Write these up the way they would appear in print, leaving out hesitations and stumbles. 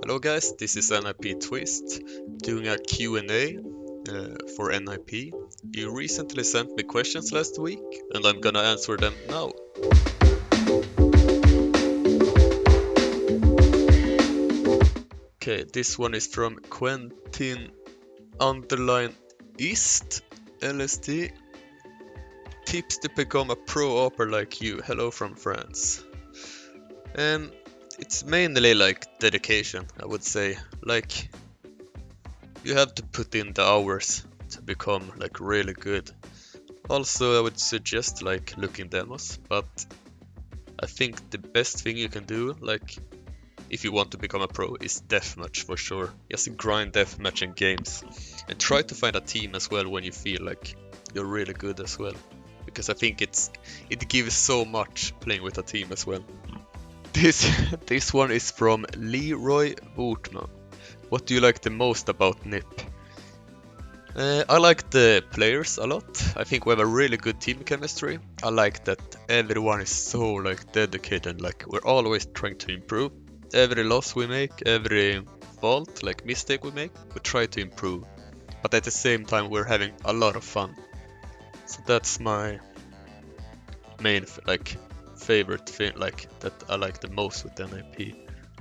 Hello guys, this is NiP Twist doing a Q&A for NiP. You recently sent me questions last week and I'm gonna answer them now. Okay, this one is from Quentin _East LSD. Tips to become a pro AWPer like you. Hello from France. It's mainly like dedication, I would say. Like, you have to put in the hours to become like really good. Also, I would suggest like looking demos, but I think the best thing you can do, like if you want to become a pro, is deathmatch for sure. Just grind deathmatch in games and try to find a team as well when you feel like you're really good as well, because I think it gives so much playing with a team as well. This one is from Leroy Wortman. What do you like the most about NiP? I like the players a lot. I think we have a really good team chemistry. I like that everyone is so like dedicated, like we're always trying to improve. Every loss we make, every fault, like mistake we make, we try to improve. But at the same time we're having a lot of fun. So that's my main like favorite thing, like that I like the most with NiP.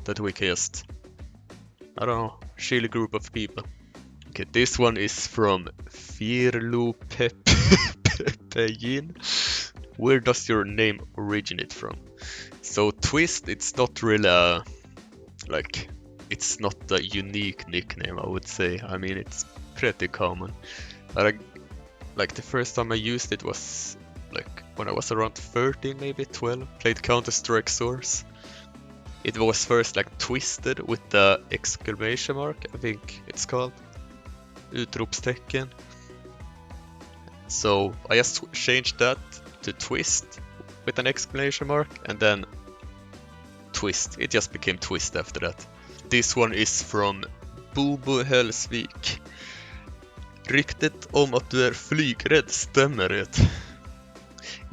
That we can just, I don't know, chill group of people. Okay, this one is from Pepejin. Where does your name originate from? So Twist, it's not really like, it's not a unique nickname, I would say. I mean, it's pretty common. But like the first time I used it was like when I was around 13, maybe 12. Played Counter-Strike Source. It was first like twisted with the exclamation mark, I think it's called. Utropstecken. So I just changed that to Twist with an exclamation mark and then Twist. It just became Twist after that. This one is from Bobo Hellsvik. Ryktet om att du är flygrädd, stämmer det?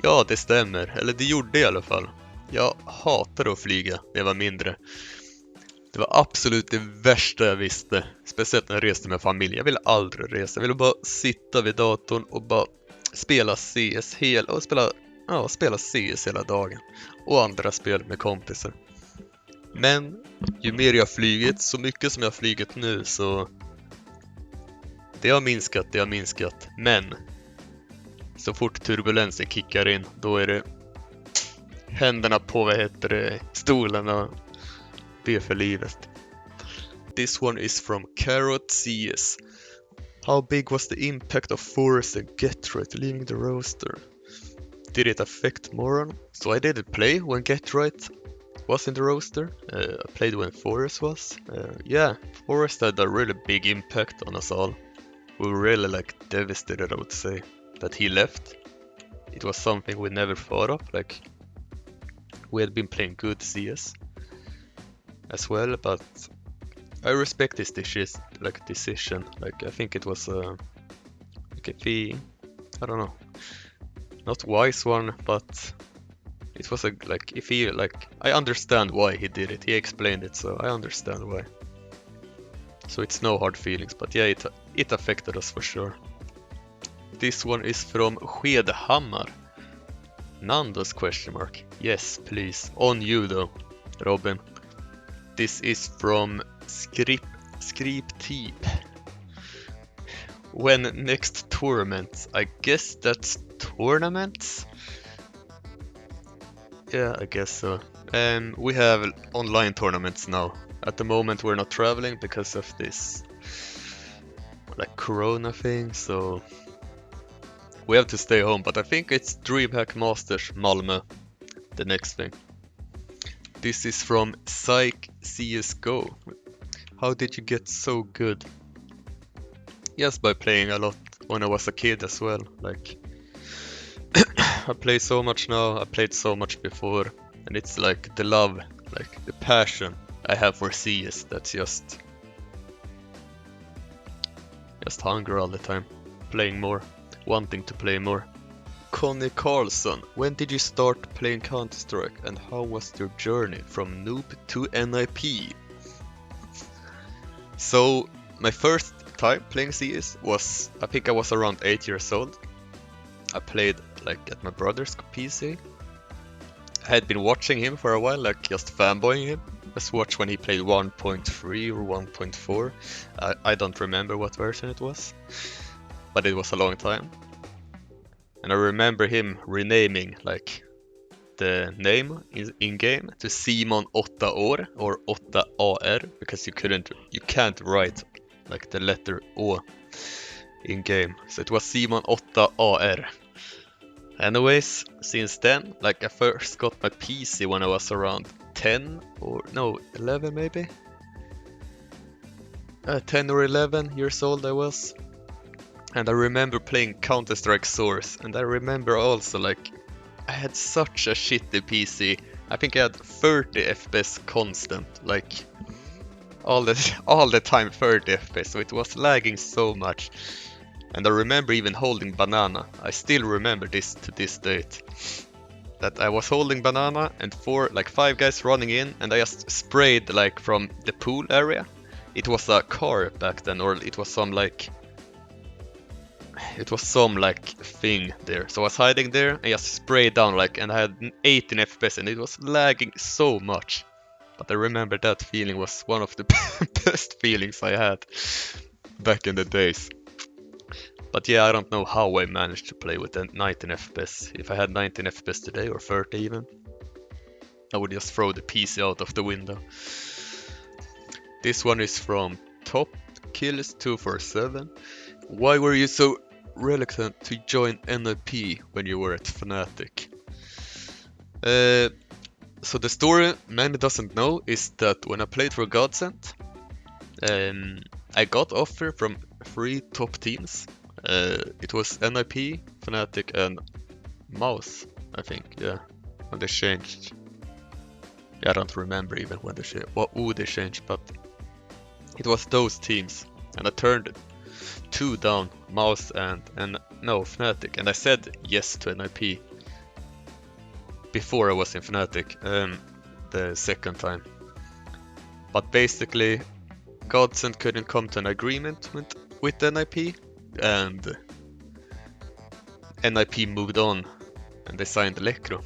Ja, det stämmer. Eller det gjorde i alla fall. Jag hatade att flyga när jag var mindre. Det var absolut det värsta jag visste. Speciellt när jag reste med familj. Jag ville aldrig resa. Jag ville bara sitta vid datorn och bara spela CS spela CS hela dagen. Och andra spel med kompisar. Men ju mer jag flugit, så mycket som jag har flugit nu, så det har minskat. Men så fort turbulensen kickar in, då är det händerna på stolarna. Det är för livet. This one is from Carrot CS. How big was the impact of Forrest and Getright leaving the roster? Did it affect Moron? So I didn't play when Getright was in the roster. I played when Forrest was. Yeah, Forrest had a really big impact on us all. We were really like devastated, I would say, that he left. It was something we never thought of. Like, we had been playing good CS as well, but I respect his decision. Like, I think it was I don't know, not wise one, but it was I understand why he did it. He explained it, so I understand why. So it's no hard feelings, but yeah, it affected us for sure. This one is from Skedhammar. Nando's question mark. Yes, please. On you though, Robin. This is from Scripteep. When next tournament? I guess that's tournaments? Yeah, I guess so. We have online tournaments now. At the moment we're not traveling because of this like corona thing, so we have to stay home, but I think it's DreamHack Masters Malmö, the next thing. This is from Psych CSGO. How did you get so good? Yes, by playing a lot when I was a kid as well. Like, I play so much now, I played so much before, and it's like the love, like the passion I have for CS, that's just hunger all the time, playing more, wanting to play more. Connie Carlson, when did you start playing Counter-Strike and how was your journey from noob to NiP? So my first time playing CS was, I think I was around 8 years old. I played like at my brother's PC. I had been watching him for a while, like just fanboying him. Just watch when he played 1.3 or 1.4. I don't remember what version it was, but it was a long time. And I remember him renaming like the name in game to Simon 8 år or 8AR because you can't write like the letter O in game. So it was Simon 8AR. Anyways, since then, like I first got my PC when I was around 10 or no, 11 maybe? 10 or 11 years old I was. And I remember playing Counter-Strike Source, and I remember also like I had such a shitty PC. I think I had 30 FPS constant, like all the time 30 FPS, so it was lagging so much. And I remember even holding banana. I still remember this to this date. That I was holding banana and 5 guys running in, and I just sprayed like from the pool area. It was a car back then, or it was some thing there. So I was hiding there and just sprayed down and I had 18 FPS and it was lagging so much. But I remember that feeling was one of the best feelings I had back in the days. But yeah, I don't know how I managed to play with 19 FPS. If I had 19 FPS today, or 30 even, I would just throw the PC out of the window. This one is from Top Kills 247. Why were you so reluctant to join NiP when you were at Fnatic? So the story many doesn't know is that when I played for Godsent, I got offer from 3 top teams. It was NiP, Fnatic and Mouse, I think, yeah, when they changed. Yeah, I don't remember even when they changed, but it was those teams, and I turned 2 down, Mouse and Fnatic, and I said yes to NiP before I was in Fnatic, the second time. But basically, Godsent couldn't come to an agreement with NiP, and NiP moved on, and they signed Electro,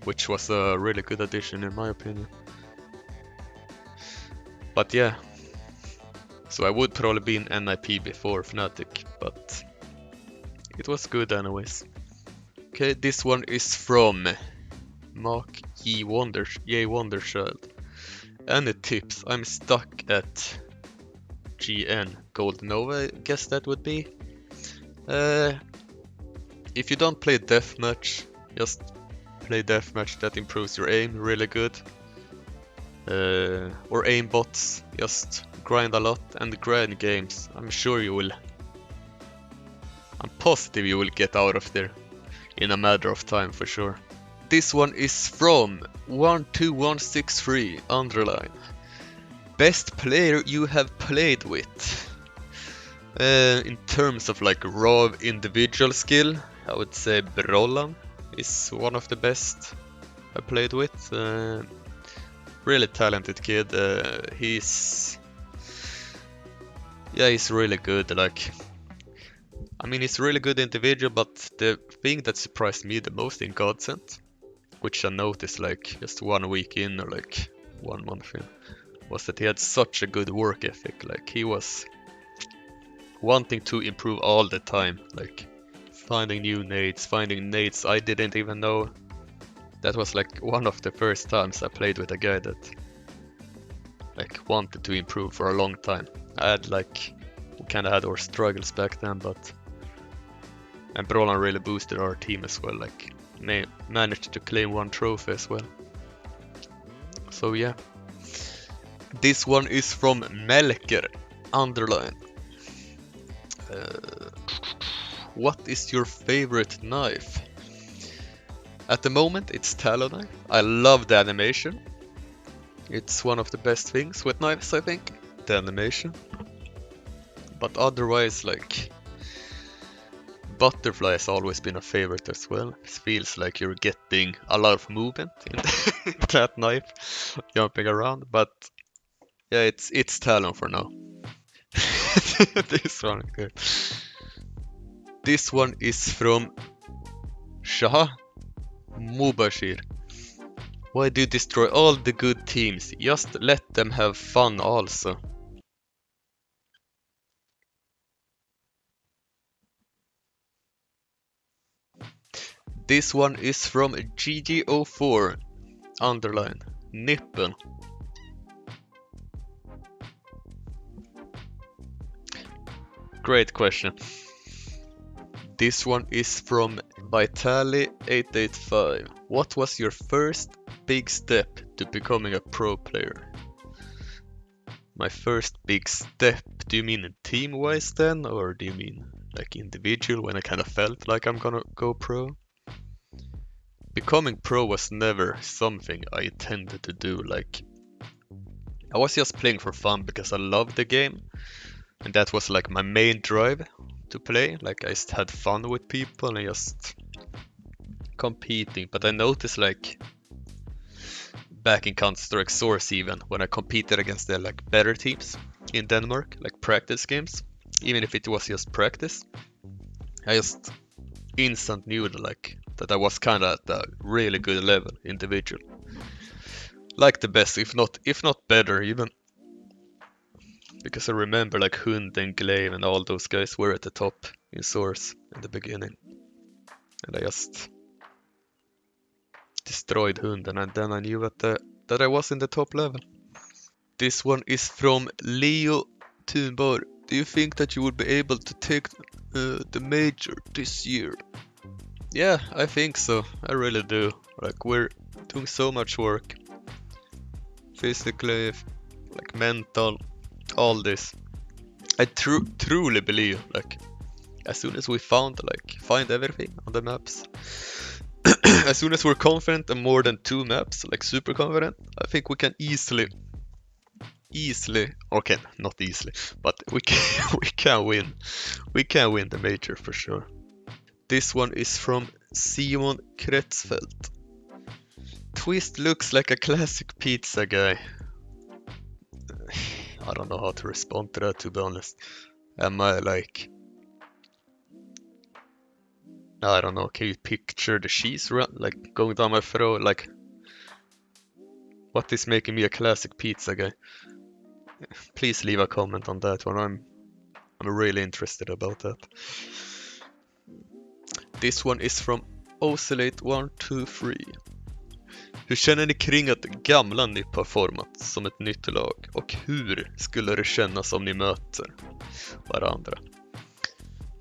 which was a really good addition in my opinion. But yeah, so I would probably be in NiP before Fnatic, but it was good anyways. Okay, this one is from Mark J. Wonderchild. Any tips? I'm stuck at GN Gold Nova, I guess that would be. If you don't play deathmatch, just play deathmatch. That improves your aim really good. Or aim bots, just grind a lot and grind games. I'm positive you will get out of there in a matter of time for sure. This one is from 12163 underline. Best player you have played with? In terms of raw individual skill, I would say Brollan is one of the best I played with. Really talented kid. He's really good. He's really good individual, but the thing that surprised me the most in Godsent, which I noticed just 1 week in or 1 month in, was that he had such a good work ethic. He was wanting to improve all the time, finding new nades, finding nades I didn't even know. That was one of the first times I played with a guy that wanted to improve for a long time. I had we kinda had our struggles back then, and Brollan really boosted our team as well, managed to claim 1 trophy as well. So yeah. This one is from Melker underline. What is your favorite knife? At the moment it's Talon knife. I love the animation. It's one of the best things with knives, I think. The animation. But otherwise Butterfly has always been a favorite as well. It feels like you're getting a lot of movement in that knife, jumping around. But yeah, it's Talon for now. This one, okay. This one is from Shah Mubashir. Why do you destroy all the good teams? Just let them have fun also. This one is from GG04 underline NiP. Great question. This one is from Vitali885. What was your first big step to becoming a pro player? My first big step, do you mean team-wise then? Or do you mean like individual when I kind of felt like I'm gonna go pro? Becoming pro was never something I intended to do. Like, I was just playing for fun because I loved the game. And that was like my main drive to play. Like, I just had fun with people and just competing. But I noticed like back in Counter-Strike Source even, when I competed against the like better teams in Denmark, like practice games, even if it was just practice, I just instant knew that I was kind of at a really good level individual, like the best, if not better even, because I remember like Hund and Glaive and all those guys were at the top in Source in the beginning, and I just destroyed Hund, and then I knew that I was in the top level. This one is from Leo Thunborg. Do you think that you would be able to take the major this year? Yeah, I think so. I really do. Like, we're doing so much work. Physically, like mental, all this. I truly believe, like, as soon as we find everything on the maps, as soon as we're confident on more than 2 maps, like super confident, I think we can easily, okay, not easily, but we can win. We can win the major for sure. This one is from Simon Kretsfeldt. Twist looks like a classic pizza guy. I don't know how to respond to that, to be honest. Am I like... I don't know, can you picture the cheese like going down my throat? Like, what is making me a classic pizza guy? Please leave a comment on that one. I'm really interested about that. This one is from Oscillate123. Hur känner ni kring att gamla NiP har format som ett nytt lag? Och hur skulle det kännas om ni möter varandra?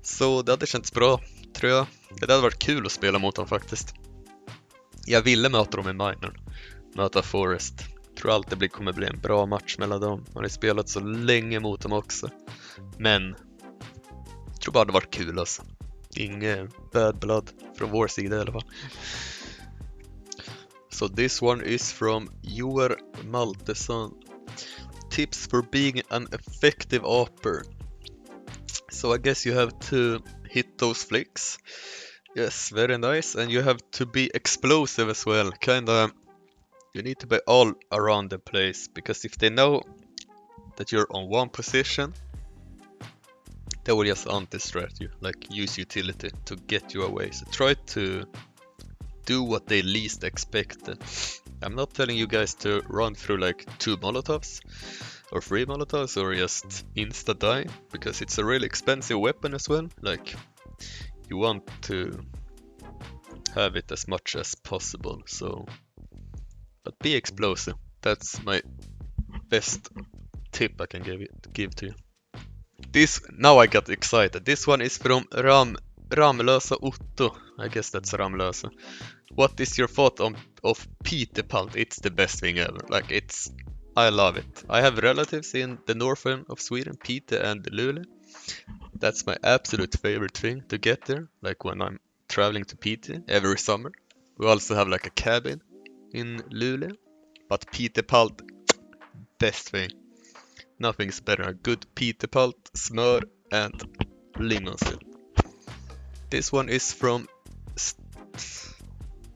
Så det hade känts bra, tror jag. Det hade varit kul att spela mot dem faktiskt. Jag ville möta dem i minor. Möta Forest. Tror alltid det kommer bli en bra match mellan dem. Man har spelat så länge mot dem också. Men jag tror bara det varit kul alltså. Inget bad blood från vår sida i alla fall. So this one is from Joar Malteson. Tips for being an effective AWPer. So I guess you have to hit those flicks. Yes, very nice. And you have to be explosive as well. Kinda, you need to be all around the place. Because if they know that you're on one position, they will just anti-strat you. Like, use utility to get you away. So try to do what they least expect. I'm not telling you guys to run through like 2 Molotovs or 3 Molotovs or just insta-die, because it's a really expensive weapon as well. Like, you want to have it as much as possible, so... But be explosive. That's my best tip I can give to you. Now I got excited. This one is from Ramlösa Otto. I guess that's Ramlösa. What is your thought of Pyjamas? It's the best thing ever. Like, I love it. I have relatives in the north end of Sweden, Piteå and Luleå. That's my absolute favorite thing to get there. Like when I'm traveling to Piteå every summer. We also have like a cabin in Luleå. But Pyjamas, best thing. Nothing's better. A good Pyjamas, smör and lingonsylt. This one is from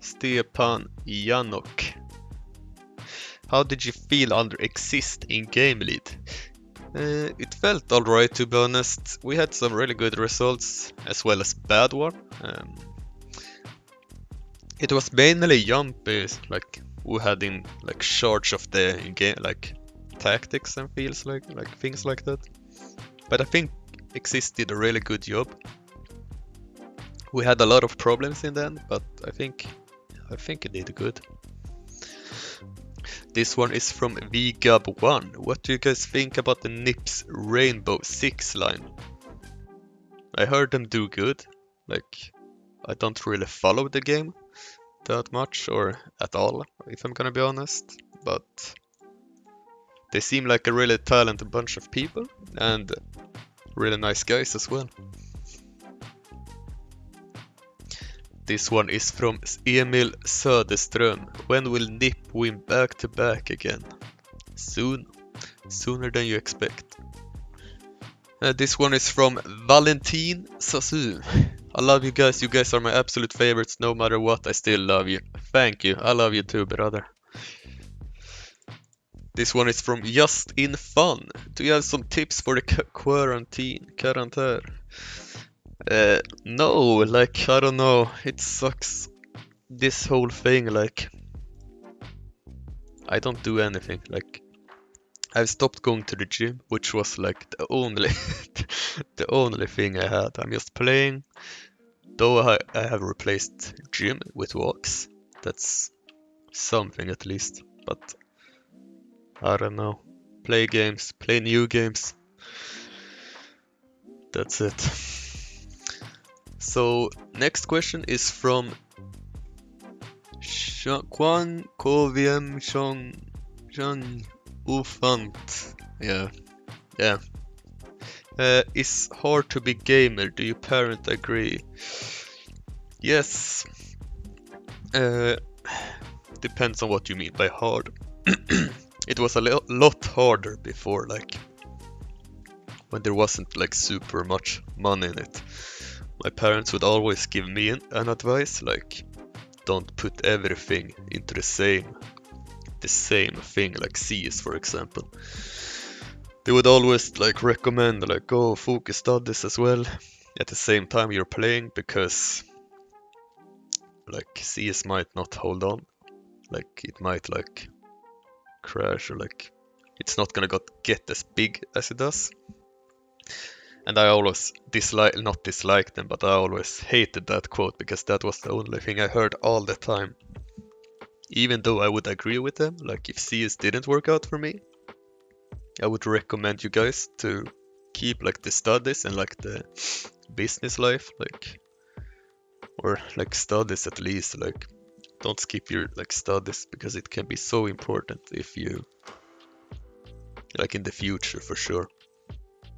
Stepan Janok. How did you feel under Exist in Game Lead? It felt alright, to be honest. We had some really good results as well as bad one. It was mainly Jumpy, like who had in like charge of the game, like tactics and feels like things like that. But I think Exist did a really good job. We had a lot of problems in the end, but I think it did good. This one is from VGub1. What do you guys think about the NiP's Rainbow 6 line? I heard them do good. Like, I don't really follow the game that much or at all, if I'm gonna be honest. But they seem like a really talented bunch of people and really nice guys as well. This one is from Emil Söderström. When will NiP win back-to-back again? Soon. Sooner than you expect. This one is from Valentin Sasu. I love you guys. You guys are my absolute favorites. No matter what, I still love you. Thank you. I love you too, brother. This one is from Just in Fun. Do you have some tips for the quarantine? No, like, I don't know. It sucks. This whole thing, like, I don't do anything. Like, I've stopped going to the gym, which was like the only the only thing I had. I'm just playing. Though I have replaced gym with walks. That's something at least. But I don't know. Play games, play new games. That's it. So next question is from Kwan Koviem Shon Ufant. Yeah. It's hard to be gamer. Do you parent agree? Yes. Depends on what you mean by hard. It was a lot harder before, like when there wasn't like super much money in it. My parents would always give me an advice, like don't put everything into the same thing, like CS for example. They would always like recommend like go focus studies as well at the same time you're playing, because like CS might not hold on, like it might like crash, or like it's not gonna get as big as it does. And I always not dislike them, but I always hated that quote because that was the only thing I heard all the time. Even though I would agree with them, like if CS didn't work out for me, I would recommend you guys to keep like the studies and like the business life, like, or like studies at least, like don't skip your like studies because it can be so important if you like in the future for sure.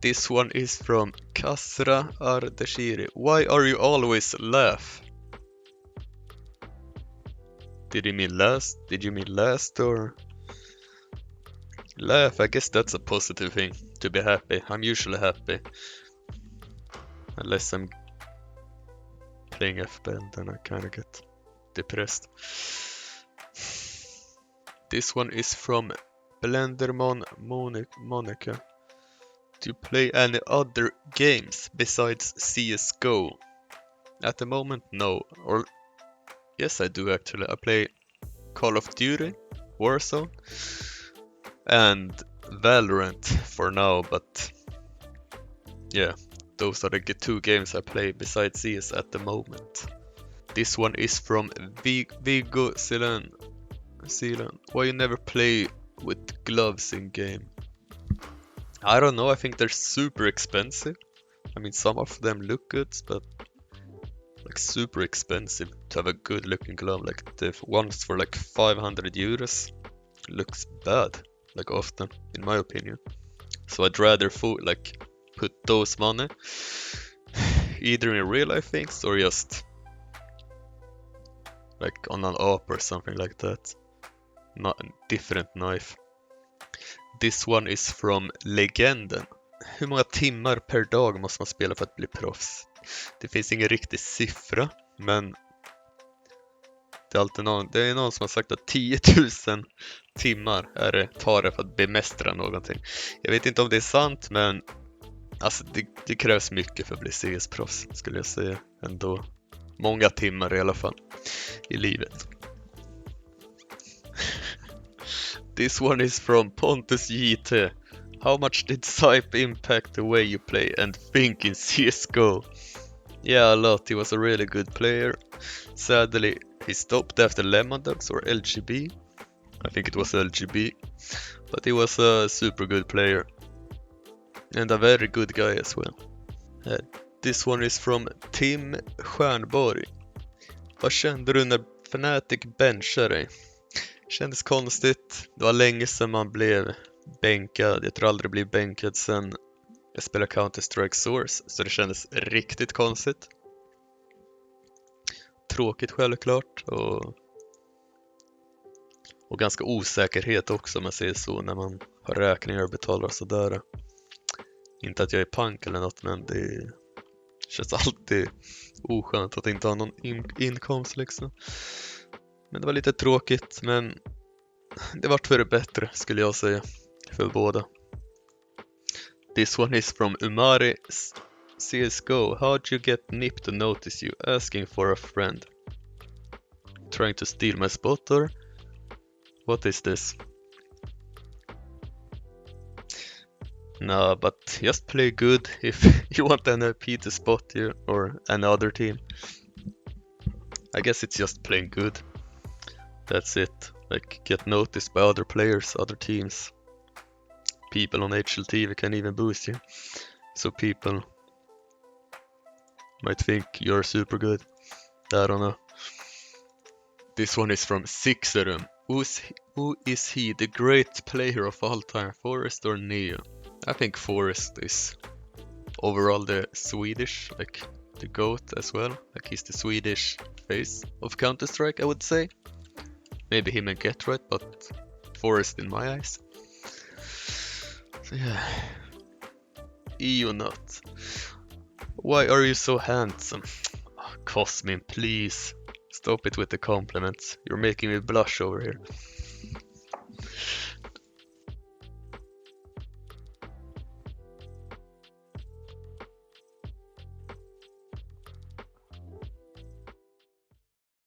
This one is from Kasra Ardashiri. Why are you always laugh? Did you mean last or laugh? I guess that's a positive thing, to be happy. I'm usually happy. Unless I'm playing FBL, then I kinda get depressed. This one is from Blendermon Monica. Do you play any other games besides CSGO? At the moment, no. Or yes, I do actually. I play Call of Duty, Warzone, and Valorant for now, but yeah, those are the two games I play besides CS at the moment. This one is from Vigo Silan. Why you never play with gloves in game? I don't know, I think they're super expensive. I mean, some of them look good, but like super expensive to have a good looking glove. Like the ones for like 500 euros looks bad, like often, in my opinion. So I'd rather like put those money either in real life things or just like on an AWP or something like that. Not a different knife. This one is from Legenden. Hur många timmar per dag måste man spela för att bli proffs? Det finns ingen riktig siffra, men Det är alltid någon, det är någon som har sagt att 10 000 timmar tar det för att bemästra någonting. Jag vet inte om det är sant, men alltså det krävs mycket för att bli CS-proffs, skulle jag säga ändå. Många timmar i alla fall i livet. This one is from Pontus JT. How much did Sype impact the way you play and think in CSGO? Yeah, a lot. He was a really good player. Sadly, he stopped after Lemon Ducks or LGB. I think it was LGB. But he was a super good player. And a very good guy as well. This one is from Tim Stjernborg. Vad kände du när Fnatic benchade dig? Kändes konstigt. Det var länge sedan man blev bänkad. Jag tror aldrig jag blev bänkad sen jag spelade Counter-Strike Source. Så det kändes riktigt konstigt. Tråkigt självklart. Och ganska osäkerhet också om man säger så. När man har räkningar och betalar och sådär. Inte att jag är punk eller något, men det känns alltid oskönt att inte ha någon inkomst liksom. Men det var lite tråkigt, men det vart för det bättre skulle jag säga. För båda. This one is from Umari CSGO. How'd you get NiP to notice you? Asking for a friend. Trying to steal my spot or? What is this? No, but just play good if you want NiP to spot you or another team. I guess it's just playing good. That's it. Like, get noticed by other players, other teams. People on HLTV can even boost you. So people might think you're super good. I don't know. This one is from Sixerum. Who is he, the great player of all time, Forest or Neo? I think Forest is overall the Swedish, like the GOAT as well. Like he's the Swedish face of Counter-Strike, I would say. Maybe him and Getright, but Forest in my eyes. So yeah. Eonut. Why are you so handsome? Oh, Cosmin, please. Stop it with the compliments. You're making me blush over here.